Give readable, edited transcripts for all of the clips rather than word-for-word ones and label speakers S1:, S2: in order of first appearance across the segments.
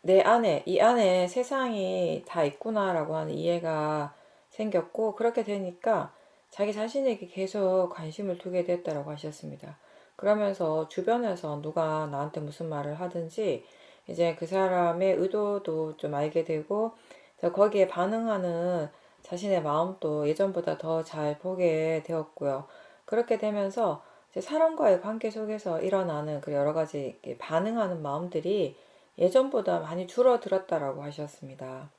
S1: 내 안에, 이 안에 세상이 다 있구나라고 하는 이해가 생겼고, 그렇게 되니까 자기 자신에게 계속 관심을 두게 됐다라고 하셨습니다. 그러면서 주변에서 누가 나한테 무슨 말을 하든지 이제 그 사람의 의도도 좀 알게 되고, 거기에 반응하는 자신의 마음도 예전보다 더 잘 보게 되었고요. 그렇게 되면서 이제 사람과의 관계 속에서 일어나는 그 여러 가지 반응하는 마음들이 예전보다 많이 줄어들었다라고 하셨습니다.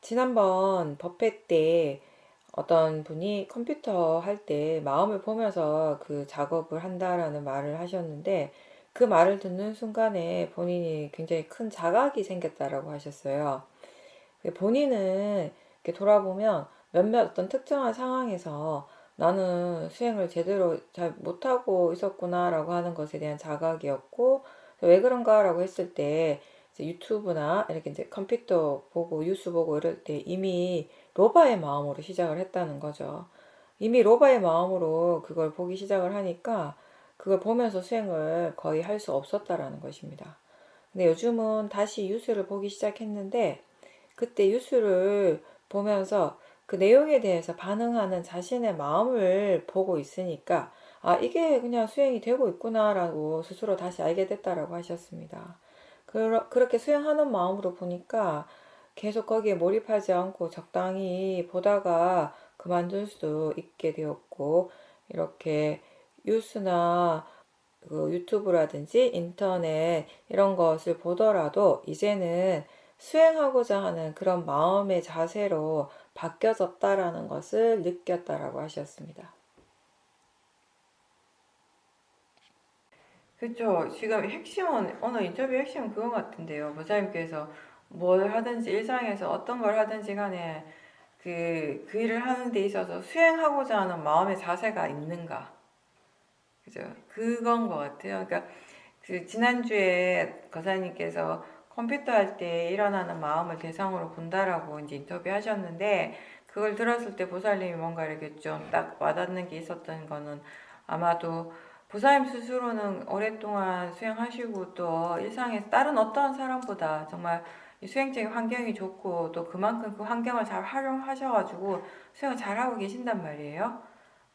S1: 지난번 버페 때 어떤 분이 컴퓨터 할 때 마음을 보면서 그 작업을 한다라는 말을 하셨는데, 그 말을 듣는 순간에 본인이 굉장히 큰 자각이 생겼다라고 하셨어요. 본인은 이렇게 돌아보면 몇몇 어떤 특정한 상황에서 나는 수행을 제대로 잘 못하고 있었구나라고 하는 것에 대한 자각이었고, 왜 그런가라고 했을 때 이제 유튜브나 이렇게 이제 컴퓨터 보고 뉴스 보고 이럴 때 이미 로바의 마음으로 시작을 했다는 거죠. 이미 로바의 마음으로 그걸 보기 시작을 하니까 그걸 보면서 수행을 거의 할 수 없었다라는 것입니다. 근데 요즘은 다시 뉴스를 보기 시작했는데, 그때 뉴스를 보면서 그 내용에 대해서 반응하는 자신의 마음을 보고 있으니까, 아, 이게 그냥 수행이 되고 있구나라고 스스로 다시 알게 됐다라고 하셨습니다. 그렇게 수행하는 마음으로 보니까 계속 거기에 몰입하지 않고 적당히 보다가 그만둘 수 있게 되었고, 이렇게 뉴스나 그 유튜브라든지 인터넷 이런 것을 보더라도 이제는 수행하고자 하는 그런 마음의 자세로 바뀌어졌다라는 것을 느꼈다라고 하셨습니다. 그렇죠. 지금 핵심은 오늘 인터뷰 핵심은 그건 같은데요. 보사님께서 뭘 하든지 일상에서 어떤 걸 하든지 간에 그 일을 하는 데 있어서 수행하고자 하는 마음의 자세가 있는가. 그죠? 그건 것 같아요. 그러니까 그 지난주에 거사님께서 컴퓨터 할 때 일어나는 마음을 대상으로 본다라고 이제 인터뷰 하셨는데, 그걸 들었을 때 보살님이 뭔가 이렇게 좀 딱 와닿는 게 있었던 거는, 아마도 보살님 스스로는 오랫동안 수행하시고 또 일상에서 다른 어떠한 사람보다 정말 이 수행적인 환경이 좋고 또 그만큼 그 환경을 잘 활용하셔가지고 수행을 잘하고 계신단 말이에요.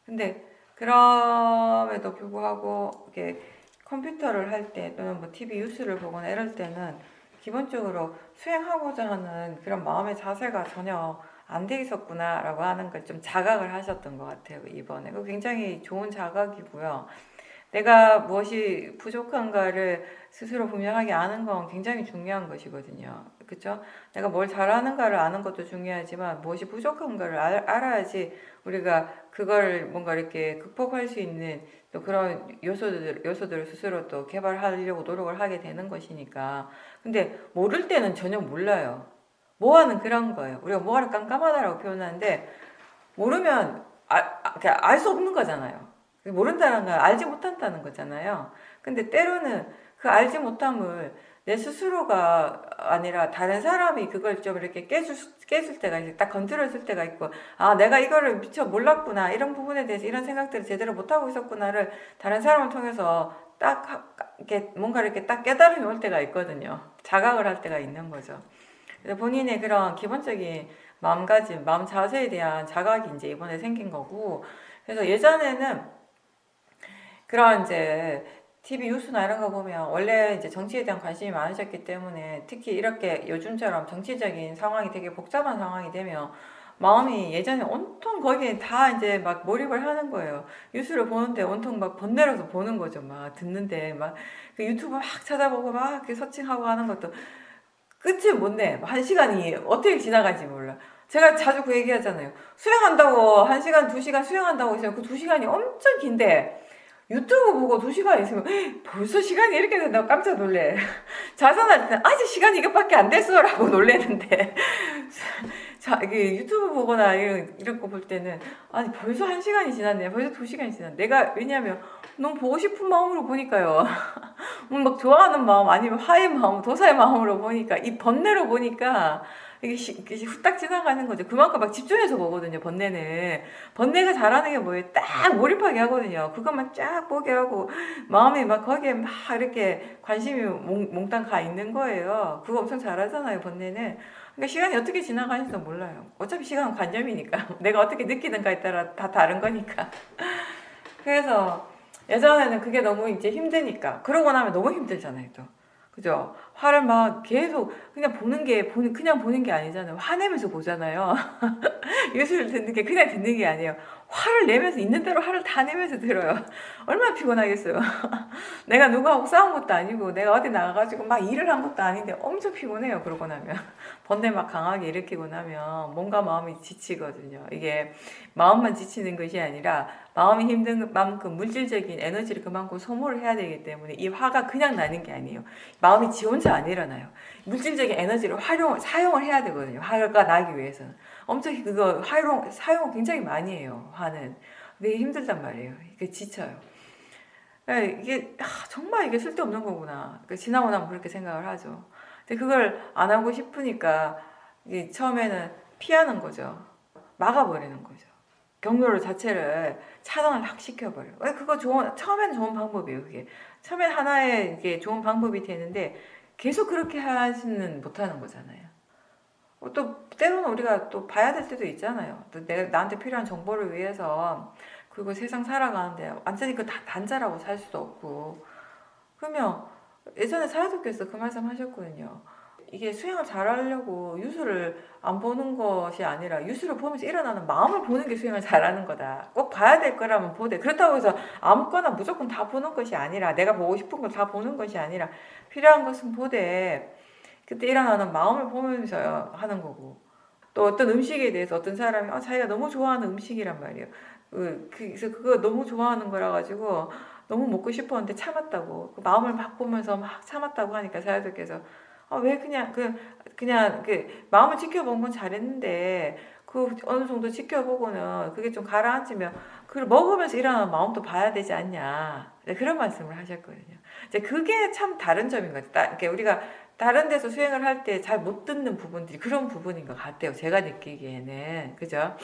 S1: 근데 그럼에도 불구하고 이렇게 컴퓨터를 할 때 또는 뭐 TV 뉴스를 보거나 이럴 때는 기본적으로 수행하고자 하는 그런 마음의 자세가 전혀 안 돼 있었구나라고 하는 걸 좀 자각을 하셨던 것 같아요, 이번에. 그 굉장히 좋은 자각이고요. 내가 무엇이 부족한가를 스스로 분명하게 아는 건 굉장히 중요한 것이거든요. 그쵸? 내가 뭘 잘하는가를 아는 것도 중요하지만 무엇이 부족한가를 알아야지 우리가 그걸 뭔가 이렇게 극복할 수 있는 또 그런 요소들을 스스로 또 개발하려고 노력을 하게 되는 것이니까. 근데 모를 때는 전혀 몰라요. 뭐하는 그런 거예요. 우리가 뭐하는 깜깜하다라고 표현하는데, 모르면 알 수 없는 거잖아요. 모른다는 건 알지 못한다는 거잖아요. 근데 때로는 그 알지 못함을 내 스스로가 아니라 다른 사람이 그걸 좀 이렇게 깨줄 때가 있어. 딱 건드려줄 때가 있고, 아, 내가 이거를 미처 몰랐구나. 이런 부분에 대해서 이런 생각들을 제대로 못하고 있었구나를 다른 사람을 통해서 딱, 이렇게 뭔가 이렇게 딱 깨달음이 올 때가 있거든요. 자각을 할 때가 있는 거죠. 그래서 본인의 그런 기본적인 마음가짐, 마음 자세에 대한 자각이 이제 이번에 생긴 거고, 그래서 예전에는 그런 이제 TV 뉴스나 이런 거 보면 원래 이제 정치에 대한 관심이 많으셨기 때문에, 특히 이렇게 요즘처럼 정치적인 상황이 되게 복잡한 상황이 되면 마음이 예전에 온통 거기에 다 이제 막 몰입을 하는 거예요. 뉴스를 보는데 온통 막 번뇌로서 보는 거죠. 막 듣는데 막 그 유튜브 막 찾아보고 막 이렇게 서칭하고 하는 것도 끝을 못 내. 한 시간이 어떻게 지나가지 몰라. 제가 자주 그 얘기 하잖아요. 수영한다고, 한 시간, 두 시간 수영한다고 했어요. 그 두 시간이 엄청 긴데, 유튜브 보고 두 시간 있으면, 벌써 시간이 이렇게 된다고 깜짝 놀래. 자선할 때는, 아직 시간이 이것밖에 안 됐어. 라고 놀래는데, 자, 이게 유튜브 보거나 이런 거 볼 때는, 아니, 벌써 한 시간이 지났네. 벌써 두 시간이 지났네. 내가, 왜냐면, 너무 보고 싶은 마음으로 보니까요. 막 좋아하는 마음 아니면 화의 마음, 도사의 마음으로 보니까 이 번뇌로 보니까 이게 후딱 지나가는 거죠. 그만큼 막 집중해서 보거든요. 번뇌가 잘하는 게 뭐예요? 딱 몰입하게 하거든요. 그것만 쫙 보게 하고 마음이 막 거기에 막 이렇게 관심이 몽땅 가 있는 거예요. 그거 엄청 잘하잖아요. 번뇌는. 그러니까 시간이 어떻게 지나가는지도 몰라요. 어차피 시간은 관념이니까 내가 어떻게 느끼는가에 따라 다 다른 거니까. 그래서 예전에는 그게 너무 이제 힘드니까 그러고 나면 너무 힘들잖아요. 또 그죠? 화를 막 계속 그냥 그냥 보는 게 아니잖아요. 화내면서 보잖아요. 예술을 듣는 게 그냥 듣는 게 아니에요. 화를 내면서 있는 대로 화를 다 내면서 들어요. 얼마나 피곤하겠어요. 내가 누구하고 싸운 것도 아니고 내가 어디 나가가지고 막 일을 한 것도 아닌데 엄청 피곤해요. 그러고 나면 번뇌 막 강하게 일으키고 나면 몸과 마음이 지치거든요. 이게 마음만 지치는 것이 아니라 마음이 힘든 만큼 물질적인 에너지를 그만큼 소모를 해야 되기 때문에 이 화가 그냥 나는 게 아니에요. 마음이 지 혼자 안 일어나요. 물질적인 에너지를 사용을 해야 되거든요. 화가 나기 위해서는. 엄청 그거 사용을 굉장히 많이 해요. 화는. 근데 힘들단 말이에요. 이게 지쳐요. 이게 정말 이게 쓸데없는 거구나. 지나고 나면 그렇게 생각을 하죠. 근데 그걸 안 하고 싶으니까 처음에는 피하는 거죠. 막아버리는 거죠. 경로를 자체를 차단을 확 시켜버려요. 그거 처음에는 좋은 방법이에요. 그게 처음엔 하나의 이게 좋은 방법이 되는데 계속 그렇게 하지는 못하는 거잖아요. 또 때로는 우리가 또 봐야 될 때도 있잖아요. 또 나한테 필요한 정보를 위해서 그리고 세상 살아가는데 완전히 그 단자라고 살 수도 없고 그러면 예전에 사회독교에서 그 말씀 하셨거든요. 이게 수행을 잘하려고 유수를 안 보는 것이 아니라 유수를 보면서 일어나는 마음을 보는 게 수행을 잘하는 거다. 꼭 봐야 될 거라면 보되 그렇다고 해서 아무거나 무조건 다 보는 것이 아니라 내가 보고 싶은 걸 다 보는 것이 아니라 필요한 것은 보되 그때 일어나는 마음을 보면서 하는 거고 또 어떤 음식에 대해서 어떤 사람이 자기가 너무 좋아하는 음식이란 말이에요. 그래서 그거 너무 좋아하는 거라 가지고 너무 먹고 싶었는데 참았다고 그 마음을 막 보면서 막 참았다고 하니까 사회자께서 왜 그냥 마음을 지켜본 건 잘했는데 그 어느 정도 지켜보고는 그게 좀 가라앉으면 그걸 먹으면서 일어나는 마음도 봐야 되지 않냐 그런 말씀을 하셨거든요. 이제 그게 참 다른 점인 것 같아요. 그러니까 우리가 다른 데서 수행을 할 때 잘 못 듣는 부분들이 그런 부분인 것 같아요. 제가 느끼기에는. 그죠?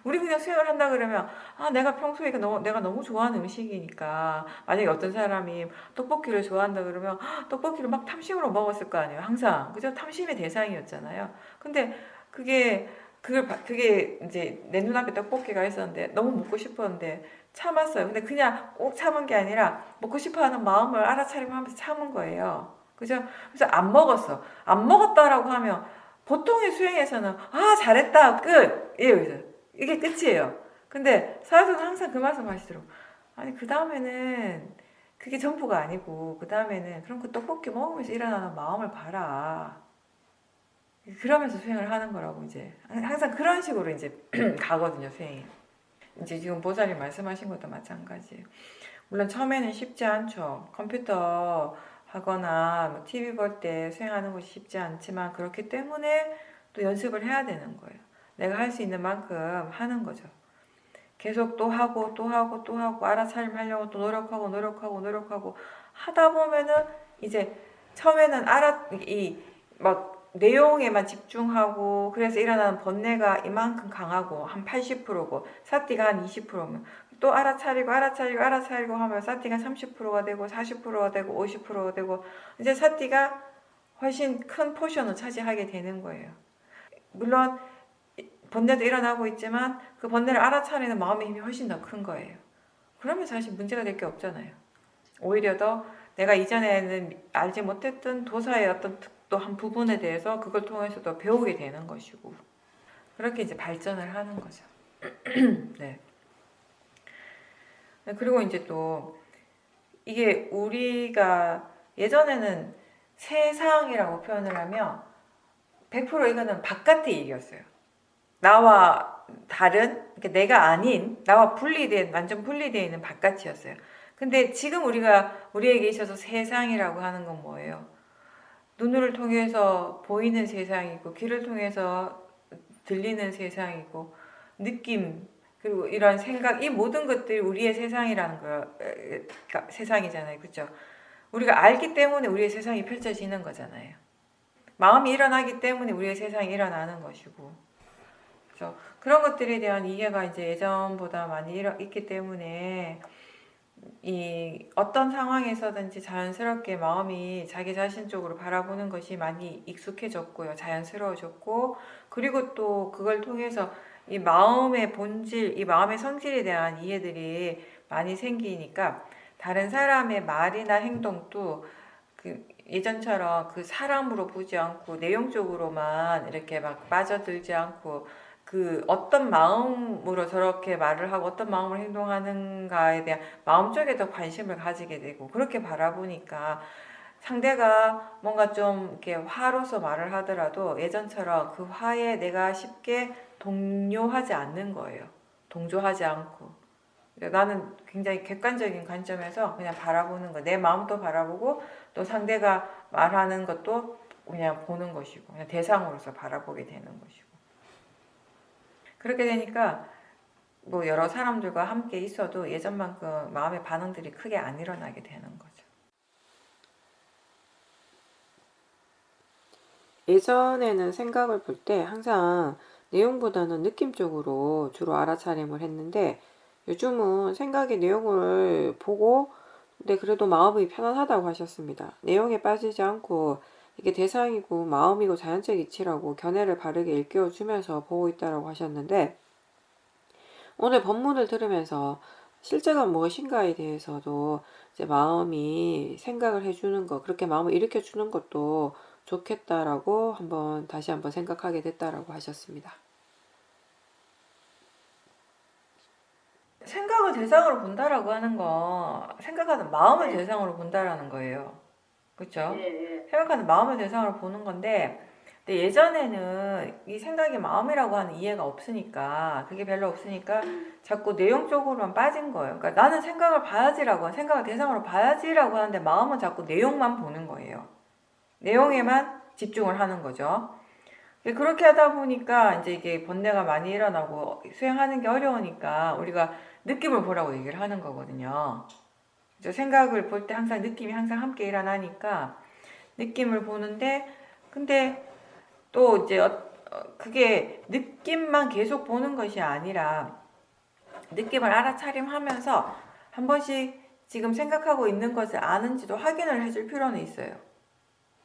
S1: 우리 그냥 수행을 한다 그러면 내가 평소에 내가 너무 좋아하는 음식이니까 만약에 어떤 사람이 떡볶이를 좋아한다 그러면 떡볶이를 막 탐심으로 먹었을 거 아니에요. 항상. 그죠? 탐심의 대상이었잖아요. 근데 그게 이제 내 눈앞에 떡볶이가 있었는데 너무 먹고 싶었는데 참았어요. 근데 그냥 꼭 참은 게 아니라 먹고 싶어 하는 마음을 알아차리고 하면서 참은 거예요. 그죠? 그래서 안 먹었어. 안 먹었다라고 하면 보통의 수행에서는 잘했다 끝 이게 끝이에요. 근데 사회자는 항상 그 말씀 하시더라고. 아니 그 다음에는 그게 전부가 아니고 그 다음에는 그럼 그 떡볶이 먹으면서 일어나는 마음을 봐라. 그러면서 수행을 하는 거라고 이제 항상 그런 식으로 이제 가거든요 수행이. 이제 지금 보살님 말씀하신 것도 마찬가지예요. 물론 처음에는 쉽지 않죠. 컴퓨터 하거나 뭐 TV 볼 때 수행하는 것이 쉽지 않지만 그렇기 때문에 또 연습을 해야 되는 거예요. 내가 할 수 있는 만큼 하는 거죠. 계속 또 하고 또 하고 또 하고 알아차림 하려고 또 노력하고 하다 보면은 이제 처음에는 막 내용에만 집중하고 그래서 일어나는 번뇌가 이만큼 강하고 한 80%고 사띠가 한 20%면 또 알아차리고 하면 사띠가 30%가 되고 40%가 되고 50%가 되고 이제 사띠가 훨씬 큰 포션을 차지하게 되는 거예요. 물론 번뇌도 일어나고 있지만 그 번뇌를 알아차리는 마음의 힘이 훨씬 더 큰 거예요. 그러면 사실 문제가 될 게 없잖아요. 오히려 더 내가 이전에는 알지 못했던 도사의 어떤 또 한 부분에 대해서 그걸 통해서 또 배우게 되는 것이고 그렇게 이제 발전을 하는 거죠. 네. 그리고 이제 또 이게 우리가 예전에는 세상이라고 표현을 하면 100% 이거는 바깥의 얘기였어요. 나와 다른, 그러니까 내가 아닌, 나와 완전 분리되어 있는 바깥이었어요. 근데 지금 우리에게 있어서 세상이라고 하는 건 뭐예요? 눈을 통해서 보이는 세상이고, 귀를 통해서 들리는 세상이고, 느낌, 그리고 이런 생각, 이 모든 것들이 우리의 세상이라는 세상이잖아요. 그렇죠? 우리가 알기 때문에 우리의 세상이 펼쳐지는 거잖아요. 마음이 일어나기 때문에 우리의 세상이 일어나는 것이고. 그래서 그런 것들에 대한 이해가 이제 예전보다 많이 있기 때문에 이 어떤 상황에서든지 자연스럽게 마음이 자기 자신 쪽으로 바라보는 것이 많이 익숙해졌고요. 자연스러워졌고, 그리고 또 그걸 통해서 이 마음의 본질, 이 마음의 성질에 대한 이해들이 많이 생기니까 다른 사람의 말이나 행동도 그 예전처럼 그 사람으로 보지 않고 내용적으로만 이렇게 막 빠져들지 않고 그 어떤 마음으로 저렇게 말을 하고 어떤 마음으로 행동하는가에 대한 마음 쪽에 더 관심을 가지게 되고, 그렇게 바라보니까 상대가 뭔가 좀 이렇게 화로서 말을 하더라도 예전처럼 그 화에 내가 쉽게 동요하지 않는 거예요. 동조하지 않고. 나는 굉장히 객관적인 관점에서 그냥 바라보는 거, 내 마음도 바라보고 또 상대가 말하는 것도 그냥 보는 것이고, 그냥 대상으로서 바라보게 되는 것이고. 그렇게 되니까 뭐 여러 사람들과 함께 있어도 예전만큼 마음의 반응들이 크게 안 일어나게 되는 거죠. 예전에는 생각을 볼 때 항상 내용보다는 느낌 쪽으로 주로 알아차림을 했는데, 요즘은 생각의 내용을 보고 근데 그래도 마음이 편안하다고 하셨습니다. 내용에 빠지지 않고 이게 대상이고 마음이고 자연적 이치라고 견해를 바르게 일깨워주면서 보고 있다고 하셨는데, 오늘 본문을 들으면서 실제가 무엇인가에 대해서도 이제 마음이 생각을 해주는 것, 그렇게 마음을 일으켜주는 것도 좋겠다라고 다시 한번 생각하게 됐다라고 하셨습니다. 생각을 대상으로 본다라고 하는 거, 생각하는 마음을 대상으로 본다라는 거예요. 그렇죠? 생각하는 마음을 대상으로 보는 건데, 근데 예전에는 이 생각이 마음이라고 하는 이해가 없으니까, 그게 별로 없으니까 자꾸 내용 쪽으로만 빠진 거예요. 그러니까 나는 생각을 봐야지라고, 생각을 대상으로 봐야지라고 하는데 마음은 자꾸 내용만 보는 거예요. 내용에만 집중을 하는 거죠. 그렇게 하다 보니까 이제 이게 번뇌가 많이 일어나고 수행하는 게 어려우니까 우리가 느낌을 보라고 얘기를 하는 거거든요. 생각을 볼 때 항상 느낌이 항상 함께 일어나니까 느낌을 보는데, 근데 또 이제 그게 느낌만 계속 보는 것이 아니라 느낌을 알아차림하면서 한 번씩 지금 생각하고 있는 것을 아는지도 확인을 해줄 필요는 있어요.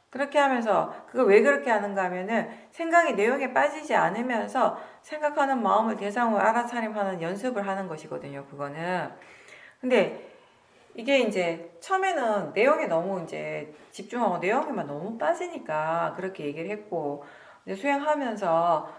S1: 그렇게 하면서 그걸 왜 그렇게 하는가 하면은 생각이 내용에 빠지지 않으면서 생각하는 마음을 대상으로 알아차림하는 연습을 하는 것이거든요. 그거는. 근데 이게 이제 처음에는 내용에 너무 이제 집중하고 내용에만 너무 빠지니까 그렇게 얘기를 했고, 이제 수행하면서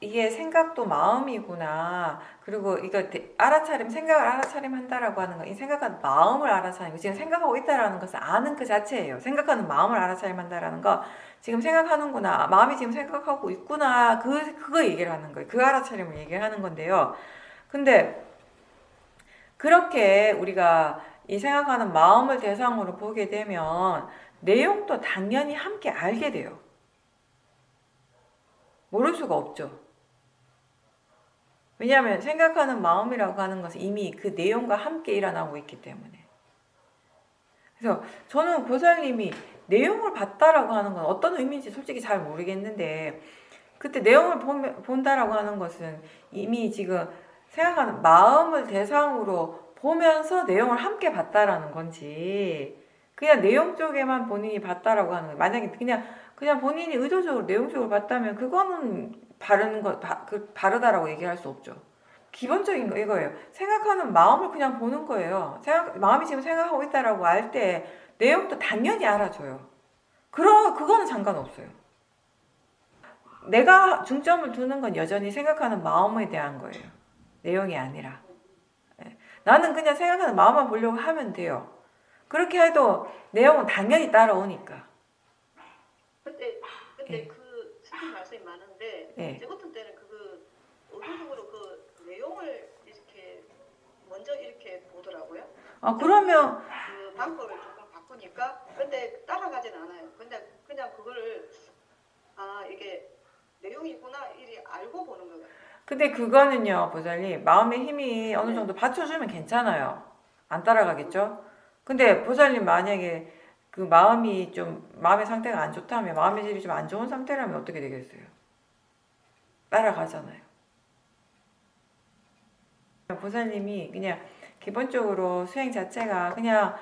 S1: 이게 생각도 마음이구나. 그리고 이거 생각을 알아차림 한다라고 하는 거, 이 생각하는 마음을 알아차림, 지금 생각하고 있다라는 것을 아는 그 자체예요. 생각하는 마음을 알아차림 한다라는 거, 지금 생각하는구나. 마음이 지금 생각하고 있구나. 그거 얘기를 하는 거예요. 그 알아차림을 얘기를 하는 건데요. 근데 그렇게 우리가 이 생각하는 마음을 대상으로 보게 되면 내용도 당연히 함께 알게 돼요. 모를 수가 없죠. 왜냐하면 생각하는 마음이라고 하는 것은 이미 그 내용과 함께 일어나고 있기 때문에. 그래서 저는 보살님이 내용을 봤다라고 하는 건 어떤 의미인지 솔직히 잘 모르겠는데, 그때 내용을 본다라고 하는 것은 이미 지금 생각하는 마음을 대상으로 보면서 내용을 함께 봤다라는 건지, 그냥 내용 쪽에만 본인이 봤다라고 하는 거예요. 만약에 그냥 본인이 의도적으로 내용적으로 봤다면 그거는 바르다라고 얘기할 수 없죠. 기본적인 거 이거예요. 생각하는 마음을 그냥 보는 거예요. 마음이 지금 생각하고 있다라고 알 때 내용도 당연히 알아줘요. 그거는 상관없어요. 내가 중점을 두는 건 여전히 생각하는 마음에 대한 거예요. 내용이 아니라. 나는 그냥 생각하는 마음만 보려고 하면 돼요. 그렇게 해도 내용은 당연히 따라오니까.
S2: 근데 그 스님 말씀이 많은데 제 같은 때는 의도적으로 그 내용을 이렇게 먼저 이렇게 보더라고요.
S1: 그러면
S2: 그 방법을 조금 바꾸니까 근데 따라가진 않아요. 근데 그냥 그거를 이게 내용이 있구나 이리 알고 보는 거예요.
S1: 근데 그거는요, 보살님, 마음의 힘이 어느 정도 받쳐주면 괜찮아요. 안 따라가겠죠? 근데 보살님 만약에 그 마음이 좀 마음의 상태가 안 좋다면 마음의 질이 좀 안 좋은 상태라면 어떻게 되겠어요? 따라가잖아요. 보살님이 그냥 기본적으로 수행 자체가 그냥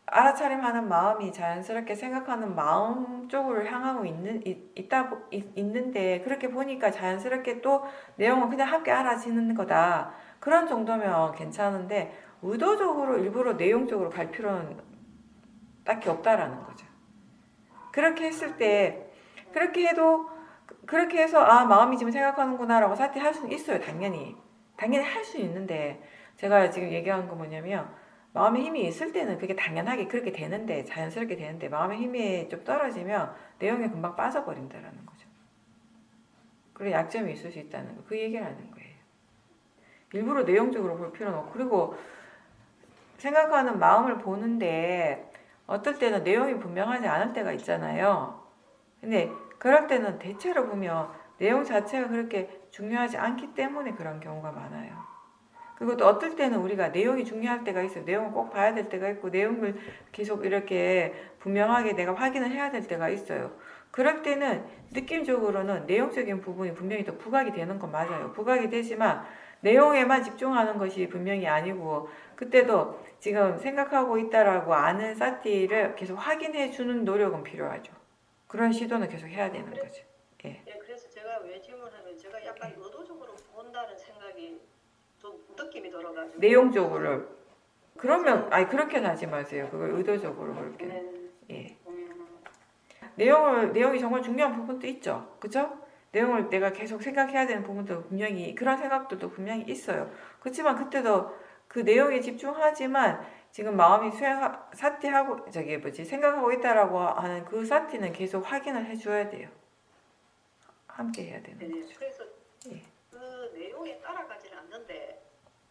S1: 알아차림하는 마음이 자연스럽게 생각하는 마음 쪽으로 향하고 있는데 그렇게 보니까 자연스럽게 또 내용은 그냥 함께 알아지는 거다. 그런 정도면 괜찮은데 의도적으로 일부러 내용적으로 갈 필요는 딱히 없다라는 거죠. 그렇게 했을 때 그렇게 해도 그렇게 해서 아 마음이 지금 생각하는구나라고 사티할 수는 있어요. 당연히 할 수 있는데 제가 지금 얘기한 거 뭐냐면 마음의 힘이 있을 때는 그게 당연하게 그렇게 되는데 자연스럽게 되는데 마음의 힘이 좀 떨어지면 내용이 금방 빠져버린다라는 거죠. 그리고 약점이 있을 수 있다는 거 그 얘기를 하는 거예요. 일부러 내용적으로 볼 필요는 없고 그리고 생각하는 마음을 보는데 어떨 때는 내용이 분명하지 않을 때가 있잖아요. 근데 그럴 때는 대체로 보면 내용 자체가 그렇게 중요하지 않기 때문에 그런 경우가 많아요. 그리고 또 어떨 때는 우리가 내용이 중요할 때가 있어요. 내용을 꼭 봐야 될 때가 있고 내용을 계속 이렇게 분명하게 내가 확인을 해야 될 때가 있어요. 그럴 때는 느낌적으로는 내용적인 부분이 분명히 더 부각이 되는 건 맞아요. 부각이 되지만 내용에만 집중하는 것이 분명히 아니고 그때도 지금 생각하고 있다라고 아는 사티를 계속 확인해 주는 노력은 필요하죠. 그런 시도는 계속 해야 되는 거죠. 예.
S2: 예, 그래서 제가 왜 질문하면 제가 약간 의도적으로 본다는 생각이 좀 느낌이 들어가지고
S1: 내용적으로 그러면 아니 그렇게는 하지 마세요. 그걸 의도적으로 그렇게.
S2: 네.
S1: 예. 내용이 정말 중요한 부분도 있죠. 그죠? 내용을 내가 계속 생각해야 되는 부분도 분명히 그런 생각들도 분명히 있어요. 그렇지만 그때도 그 내용에 집중하지만 지금 마음이 사티하고 저기 뭐지 생각하고 있다라고 하는 그 사티는 계속 확인을 해줘야 돼요. 함께 해야 되는
S2: 네,
S1: 거죠.
S2: 그래서
S1: 예.
S2: 그 내용에 따라가지는 않는데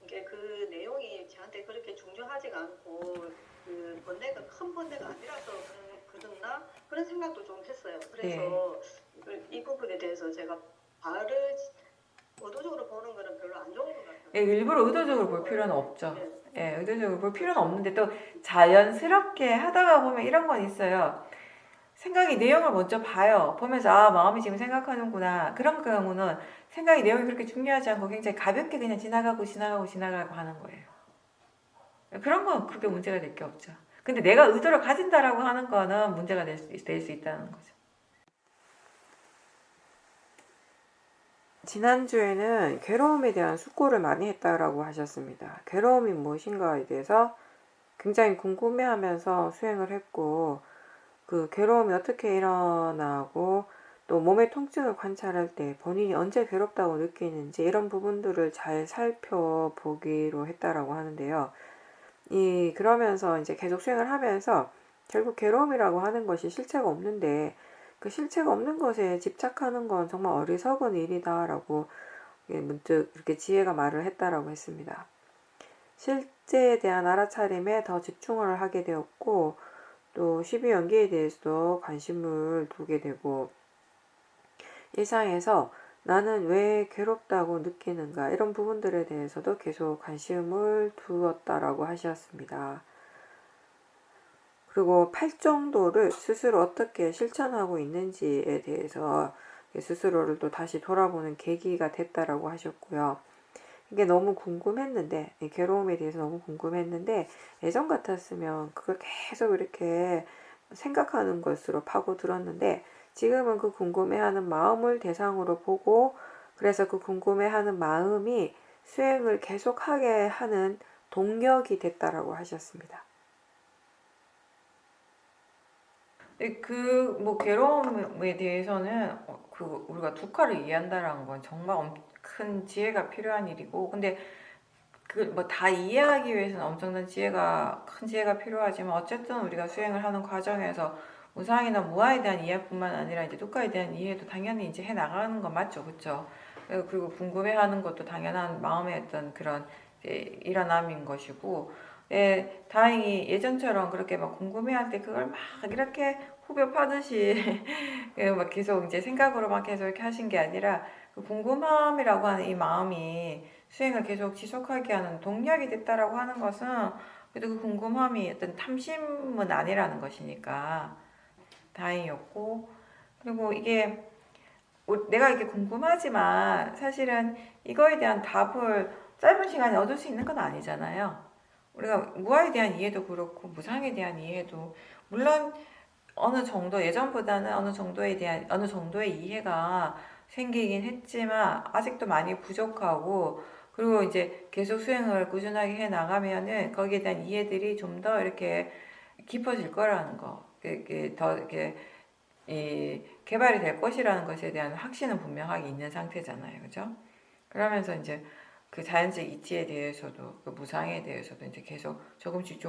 S2: 이게 그 내용이 저한테 그렇게 중요하지가 않고 그 번뇌가 큰 번뇌가 아니라서 그런가 그런 생각도 좀 했어요. 그래서 이 부분에 대해서 제가 발을 의도적으로 보는 거는 별로 안 좋은 것 같아요.
S1: 예, 일부러 의도적으로 볼 필요는 없죠.
S2: 네.
S1: 예, 의도적으로 볼 필요는 없는데 또 자연스럽게 하다가 보면 이런 건 있어요. 생각이 내용을 먼저 봐요. 보면서 아 마음이 지금 생각하는구나. 그런 경우는 생각이 내용이 그렇게 중요하지 않고 굉장히 가볍게 그냥 지나가고 하는 거예요. 그런 건 크게 문제가 될 게 없죠. 근데 내가 의도를 가진다라고 하는 거는 문제가 될 수 있다는 거죠. 지난주에는 괴로움에 대한 숙고를 많이 했다라고 하셨습니다. 괴로움이 무엇인가에 대해서 굉장히 궁금해하면서 수행을 했고 그 괴로움이 어떻게 일어나고 또 몸의 통증을 관찰할 때 본인이 언제 괴롭다고 느끼는지 이런 부분들을 잘 살펴보기로 했다라고 하는데요. 그러면서 이제 계속 수행을 하면서 결국 괴로움이라고 하는 것이 실체가 없는데 그 실체가 없는 것에 집착하는 건 정말 어리석은 일이다라고 문득 이렇게 지혜가 말을 했다라고 했습니다. 실제에 대한 알아차림에 더 집중을 하게 되었고 또 12연계에 대해서도 관심을 두게 되고 일상에서 나는 왜 괴롭다고 느끼는가 이런 부분들에 대해서도 계속 관심을 두었다라고 하셨습니다. 그리고 팔정도를 스스로 어떻게 실천하고 있는지에 대해서 스스로를 또 다시 돌아보는 계기가 됐다라고 하셨고요. 이게 너무 궁금했는데 괴로움에 대해서 너무 궁금했는데 예전 같았으면 그걸 계속 이렇게 생각하는 것으로 파고들었는데 지금은 그 궁금해하는 마음을 대상으로 보고 그래서 그 궁금해하는 마음이 수행을 계속하게 하는 동력이 됐다라고 하셨습니다. 괴로움에 대해서는 우리가 두카를 이해한다라는 건 정말 큰 지혜가 필요한 일이고 근데 다 이해하기 위해서는 엄청난 큰 지혜가 필요하지만 어쨌든 우리가 수행을 하는 과정에서 무상이나 무아에 대한 이해뿐만 아니라 이제 두카에 대한 이해도 당연히 이제 해 나가는 건 맞죠, 그렇죠? 그리고 궁금해하는 것도 당연한 마음의 어떤 그런 일어남인 것이고, 다행히 예전처럼 그렇게 막 궁금해할 때 그걸 막 이렇게 후벼 파듯이 막 계속 이제 생각으로 막 계속 이렇게 하신 게 아니라 그 궁금함이라고 하는 이 마음이 수행을 계속 지속하게 하는 동력이 됐다라고 하는 것은 그래도 그 궁금함이 어떤 탐심은 아니라는 것이니까 다행이었고, 그리고 이게 내가 이게 궁금하지만 사실은 이거에 대한 답을 짧은 시간에 얻을 수 있는 건 아니잖아요. 우리가 무아에 대한 이해도 그렇고 무상에 대한 이해도 물론 어느 정도 예전보다는 어느 정도의 이해가 생기긴 했지만 아직도 많이 부족하고, 그리고 이제 계속 수행을 꾸준하게 해 나가면은 거기에 대한 이해들이 좀 더 이렇게 깊어질 거라는 거, 더 이렇게 이 개발이 될 것이라는 것에 대한 확신은 분명하게 있는 상태잖아요. 그죠? 그러면서 이제 그 자연적 이치에 대해서도 그 무상에 대해서도 이제 계속 조금씩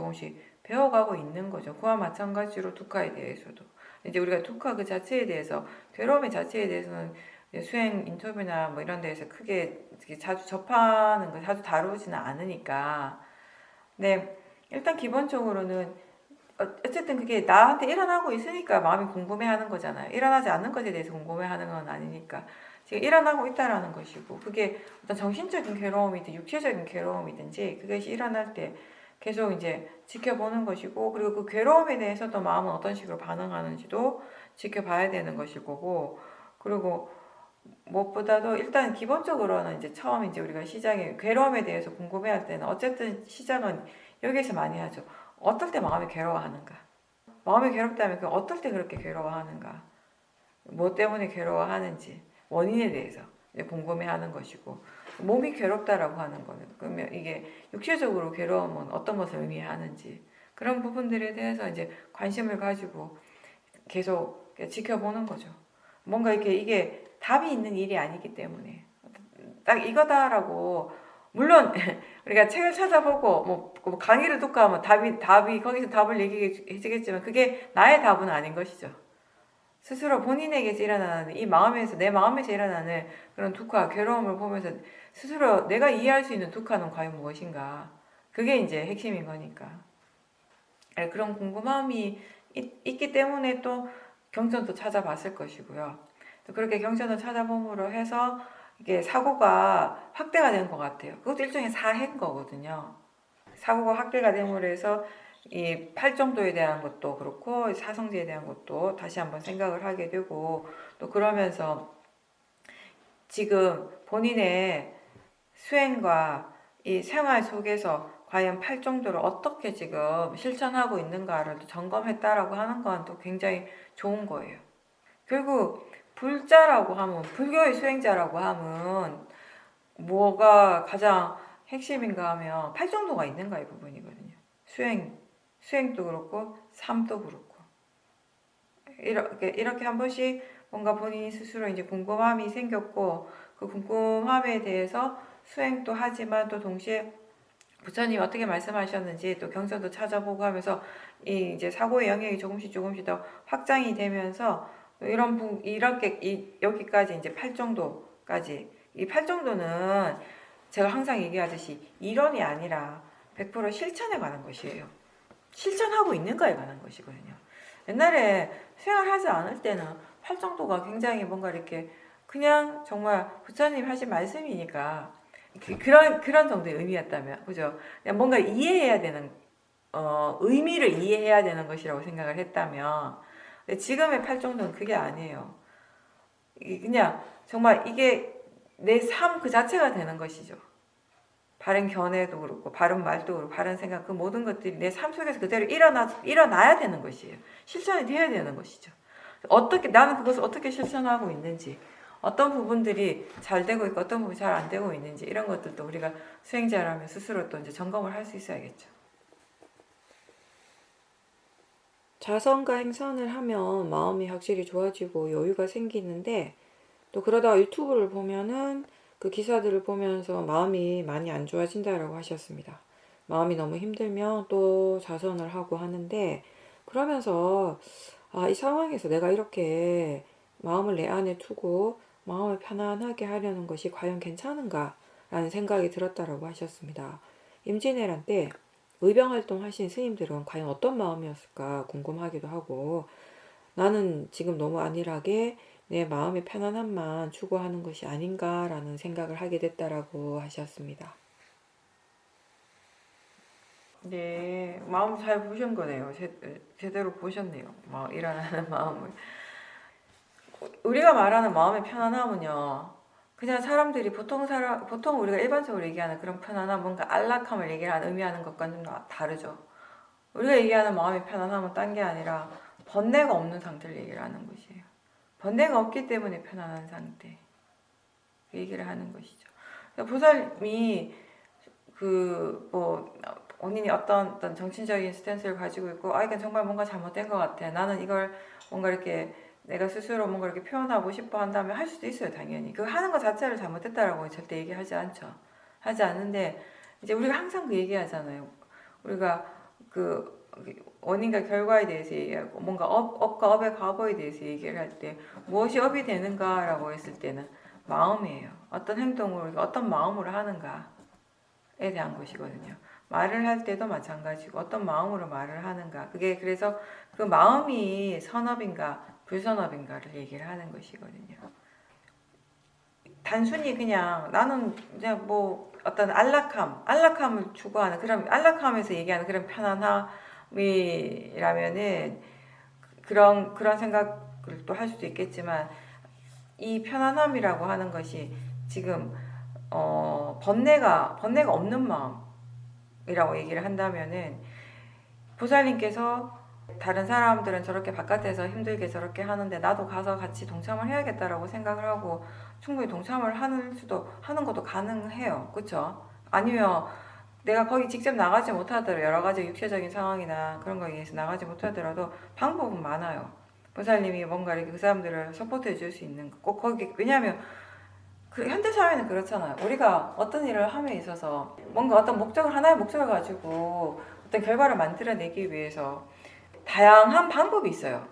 S1: 배워가고 있는 거죠. 그와 마찬가지로 두카에 대해서도 이제 우리가 두카 그 자체에 대해서 괴로움의 자체에 대해서는 수행 인터뷰나 뭐 이런 데에서 크게 자주 접하는 거 자주 다루지는 않으니까. 네, 일단 기본적으로는 어쨌든 그게 나한테 일어나고 있으니까 마음이 궁금해하는 거잖아요. 일어나지 않는 것에 대해서 궁금해하는 건 아니니까. 지금 일어나고 있다라는 것이고, 그게 어떤 정신적인 괴로움이든 육체적인 괴로움이든지 그것이 일어날 때 계속 이제 지켜보는 것이고, 그리고 그 괴로움에 대해서도 마음은 어떤 식으로 반응하는지도 지켜봐야 되는 것일 거고, 그리고 무엇보다도 일단 기본적으로는 이제 처음 이제 우리가 시작에 괴로움에 대해서 궁금해할 때는 어쨌든 시작은 여기서 많이 하죠. 어떨 때 마음이 괴로워하는가? 마음이 괴롭다면 그 어떨 때 그렇게 괴로워하는가? 뭐 때문에 괴로워하는지 원인에 대해서 이제 궁금해하는 것이고, 몸이 괴롭다라고 하는 거는 그러면 이게 육체적으로 괴로움은 어떤 것을 의미하는지 그런 부분들에 대해서 이제 관심을 가지고 계속 지켜보는 거죠. 뭔가 이렇게 이게 답이 있는 일이 아니기 때문에 딱 이거다라고, 물론 우리가 책을 찾아보고 뭐 강의를 듣고 하면 답이 거기서 답을 얘기해 주겠지만 그게 나의 답은 아닌 것이죠. 스스로 본인에게서 일어나는 이 마음에서 내 마음에서 일어나는 그런 두카, 괴로움을 보면서 스스로 내가 이해할 수 있는 두카는 과연 무엇인가? 그게 이제 핵심인 거니까. 그런 궁금함이 있기 때문에 또 경전도 찾아봤을 것이고요. 또 그렇게 경전을 찾아봄으로 해서 이게 사고가 확대가 된 것 같아요. 그것도 일종의 사해인 거거든요. 사고가 확대가 됨으로 해서 이 팔정도에 대한 것도 그렇고 사성제에 대한 것도 다시 한번 생각을 하게 되고, 또 그러면서 지금 본인의 수행과 이 생활 속에서 과연 팔정도를 어떻게 지금 실천하고 있는가를 점검했다라고 하는 건 또 굉장히 좋은 거예요. 결국 불자라고 하면, 불교의 수행자라고 하면 뭐가 가장 핵심인가 하면 팔정도가 있는가 이 부분이거든요. 수행도 그렇고 삶도 그렇고, 이렇게 한 번씩 뭔가 본인이 스스로 이제 궁금함이 생겼고, 그 궁금함에 대해서 수행도 하지만 또 동시에 부처님 어떻게 말씀하셨는지 또 경전도 찾아보고 하면서 이 이제 사고의 영역이 조금씩 더 확장이 되면서 이렇게 여기까지 이제 팔정도까지, 이 팔정도는 제가 항상 얘기하듯이 이론이 아니라 100% 실천에 관한 것이에요. 실천하고 있는가에 관한 것이거든요. 옛날에 수행을 하지 않을 때는 팔정도가 굉장히 뭔가 이렇게 그냥 정말 부처님 하신 말씀이니까 그런 정도의 의미였다면, 그죠? 그냥 뭔가 이해해야 되는, 의미를 이해해야 되는 것이라고 생각을 했다면, 지금의 팔정도는 그게 아니에요. 그냥 정말 이게 내 삶 그 자체가 되는 것이죠. 바른 견해도 그렇고, 바른 말도 그렇고, 바른 생각, 그 모든 것들이 내 삶 속에서 그대로 일어나야 되는 것이에요. 실천이 되어야 되는 것이죠. 나는 그것을 어떻게 실천하고 있는지, 어떤 부분들이 잘 되고 있고, 어떤 부분이 잘 안 되고 있는지, 이런 것들도 우리가 수행자라면 스스로 또 이제 점검을 할 수 있어야겠죠. 자성과 행선을 하면 마음이 확실히 좋아지고 여유가 생기는데, 또 그러다가 유튜브를 보면은 그 기사들을 보면서 마음이 많이 안 좋아진다라고 하셨습니다. 마음이 너무 힘들면 또 자선을 하고 하는데, 그러면서 이 상황에서 내가 이렇게 마음을 내 안에 두고 마음을 편안하게 하려는 것이 과연 괜찮은가 라는 생각이 들었다라고 하셨습니다. 임진왜란 때 의병활동 하신 스님들은 과연 어떤 마음이었을까 궁금하기도 하고, 나는 지금 너무 안일하게 내 마음의 편안함만 추구하는 것이 아닌가라는 생각을 하게 됐다라고 하셨습니다. 네, 마음 잘 보신 거네요. 제대로 보셨네요. 일어나는 마음을. 우리가 말하는 마음의 편안함은요, 그냥 사람들이 보통 우리가 일반적으로 얘기하는 그런 편안함, 뭔가 안락함을 의미하는 것과는 좀 다르죠. 우리가 얘기하는 마음의 편안함은 딴 게 아니라 번뇌가 없는 상태를 얘기를 하는 것이에요. 번뇌가 없기 때문에 편안한 상태. 그 얘기를 하는 것이죠. 그러니까 보살님이 본인이 어떤 정치적인 스탠스를 가지고 있고, 이건 정말 뭔가 잘못된 것 같아. 나는 이걸 뭔가 이렇게 내가 스스로 뭔가 이렇게 표현하고 싶어 한다면 할 수도 있어요, 당연히. 그 하는 것 자체를 잘못됐다라고 절대 얘기하지 않죠. 하지 않는데, 이제 우리가 항상 그 얘기하잖아요. 우리가 그 원인과 결과에 대해서 얘기하고, 뭔가 업과 업의 과거에 대해서 얘기를 할 때, 무엇이 업이 되는가라고 했을 때는 마음이에요. 어떤 행동을 우리가 어떤 마음으로 하는가에 대한 것이거든요. 말을 할 때도 마찬가지고 어떤 마음으로 말을 하는가. 그게 그래서 그 마음이 선업인가 불선업인가를 얘기를 하는 것이거든요. 단순히 그냥 나는 그냥 어떤 안락함을 추구하는 그런 안락함에서 얘기하는 그런 편안함이라면은 그런 생각을 또 할 수도 있겠지만 이 편안함이라고 하는 것이 지금 번뇌가 없는 마음이라고 얘기를 한다면은 보살님께서 다른 사람들은 저렇게 바깥에서 힘들게 저렇게 하는데 나도 가서 같이 동참을 해야겠다라고 생각을 하고 충분히 동참을 하는 것도 가능해요. 그렇죠? 아니면 내가 거기 직접 나가지 못하더라도 여러 가지 육체적인 상황이나 그런 거에 의해서 나가지 못하더라도 방법은 많아요. 보살님이 뭔가 이렇게 그 사람들을 서포트해 줄 수 있는 꼭 거기 왜냐하면 그 현대 사회는 그렇잖아요. 우리가 어떤 일을 함에 있어서 뭔가 어떤 하나의 목적을 가지고 어떤 결과를 만들어내기 위해서 다양한 방법이 있어요.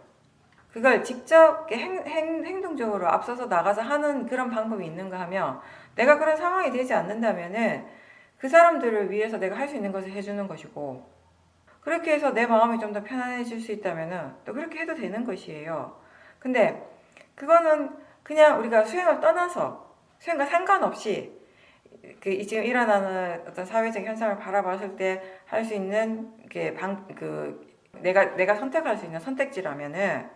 S1: 그걸 직접 행동적으로 앞서서 나가서 하는 그런 방법이 있는가 하면 내가 그런 상황이 되지 않는다면은 그 사람들을 위해서 내가 할 수 있는 것을 해주는 것이고 그렇게 해서 내 마음이 좀 더 편안해질 수 있다면은 또 그렇게 해도 되는 것이에요. 근데 그거는 그냥 우리가 수행을 떠나서 수행과 상관없이 지금 일어나는 어떤 사회적 현상을 바라봤을 때 할 수 있는 내가 선택할 수 있는 선택지라면은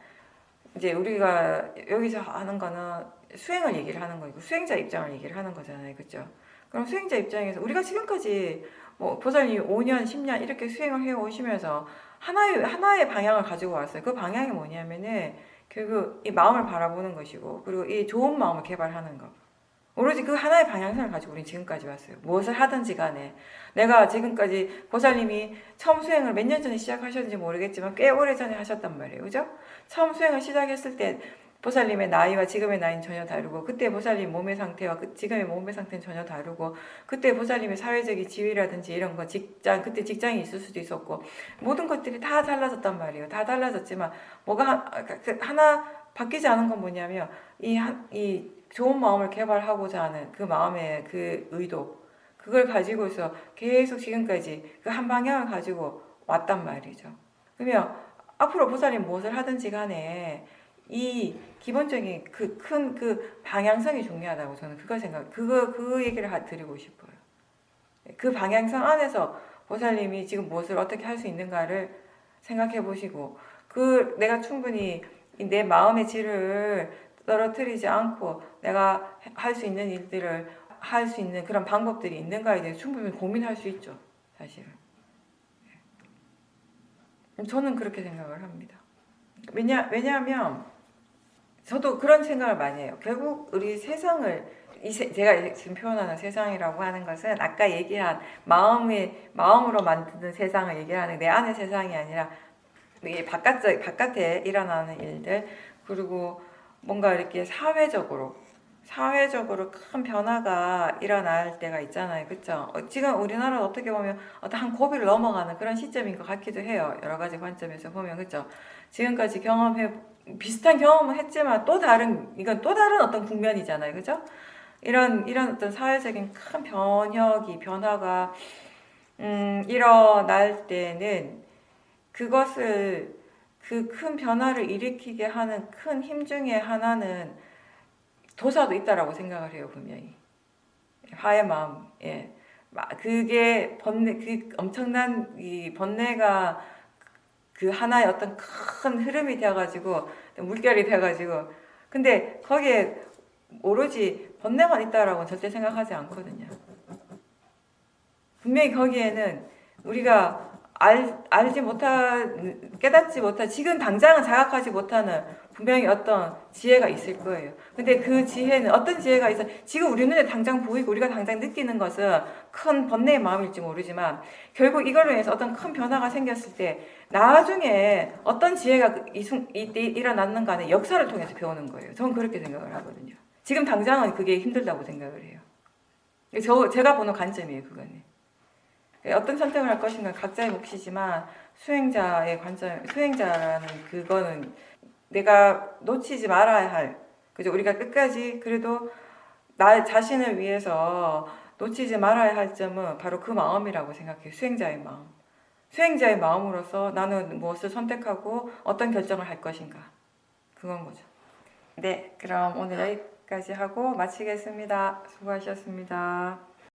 S1: 이제 우리가 여기서 하는 거는 수행을 얘기를 하는 거고 수행자 입장을 얘기를 하는 거잖아요, 그렇죠? 그럼 수행자 입장에서 우리가 지금까지 보살님 5년, 10년 이렇게 수행을 해 오시면서 하나의 방향을 가지고 왔어요. 그 방향이 뭐냐면은 결국 이 마음을 바라보는 것이고 그리고 이 좋은 마음을 개발하는 거. 오로지 그 하나의 방향성을 가지고 우린 지금까지 왔어요. 무엇을 하든지 간에. 내가 지금까지 보살님이 처음 수행을 몇 년 전에 시작하셨는지 모르겠지만 꽤 오래 전에 하셨단 말이에요. 그죠? 처음 수행을 시작했을 때 보살님의 나이와 지금의 나이는 전혀 다르고 그때 보살님 몸의 상태와 지금의 몸의 상태는 전혀 다르고 그때 보살님의 사회적인 지위라든지 이런 거 그때 직장이 있을 수도 있었고 모든 것들이 다 달라졌단 말이에요. 다 달라졌지만 하나 바뀌지 않은 건 뭐냐면 이 좋은 마음을 개발하고자 하는 그 마음의 그 의도 그걸 가지고서 계속 지금까지 그 한 방향을 가지고 왔단 말이죠. 그러면 앞으로 보살님 무엇을 하든지 간에 이 기본적인 그 큰 그 방향성이 중요하다고 저는 그 얘기를 드리고 싶어요. 그 방향성 안에서 보살님이 지금 무엇을 어떻게 할 수 있는가를 생각해 보시고 내가 충분히 내 마음의 질을 떨어뜨리지 않고 내가 할 수 있는 일들을 할 수 있는 그런 방법들이 있는가에 대해서 충분히 고민할 수 있죠, 사실은. 저는 그렇게 생각을 합니다. 왜냐하면 저도 그런 생각을 많이 해요. 결국 우리 세상을 제가 지금 표현하는 세상이라고 하는 것은 아까 얘기한 마음으로 만드는 세상을 얘기하는 내 안의 세상이 아니라 바깥에 일어나는 일들 그리고 뭔가 이렇게 사회적으로 큰 변화가 일어날 때가 있잖아요. 그렇죠? 지금 우리나라는 어떻게 보면 어떤 한 고비를 넘어가는 그런 시점인 것 같기도 해요. 여러 가지 관점에서 보면 그렇죠? 지금까지 비슷한 경험을 했지만 이건 또 다른 어떤 국면이잖아요. 그렇죠? 이런 어떤 사회적인 큰 변화가 일어날 때는 그것을 그 큰 변화를 일으키게 하는 큰 힘 중에 하나는 도사도 있다라고 생각을 해요, 분명히. 화의 마음, 예. 그게 번뇌, 그 엄청난 이 번뇌가 그 하나의 어떤 큰 흐름이 되어가지고 물결이 되어가지고 근데 거기에 오로지 번뇌만 있다라고는 절대 생각하지 않거든요. 분명히 거기에는 우리가 알지 못한, 깨닫지 못한, 지금 당장은 자각하지 못하는 분명히 어떤 지혜가 있을 거예요. 근데 그 지혜는 어떤 지혜가 있어? 지금 우리 눈에 당장 보이고 우리가 당장 느끼는 것은 큰 번뇌의 마음일지 모르지만 결국 이걸로 인해서 어떤 큰 변화가 생겼을 때 나중에 어떤 지혜가 일어났는가는 역사를 통해서 배우는 거예요. 저는 그렇게 생각을 하거든요. 지금 당장은 그게 힘들다고 생각을 해요. 제가 보는 관점이에요, 그거는. 어떤 선택을 할 것인가 각자의 몫이지만 수행자의 관점, 수행자라는 그거는 내가 놓치지 말아야 할, 그죠? 우리가 끝까지 그래도 나 자신을 위해서 놓치지 말아야 할 점은 바로 그 마음이라고 생각해요. 수행자의 마음. 수행자의 마음으로서 나는 무엇을 선택하고 어떤 결정을 할 것인가. 그건 거죠. 네, 그럼 오늘 여기까지 하고 마치겠습니다. 수고하셨습니다.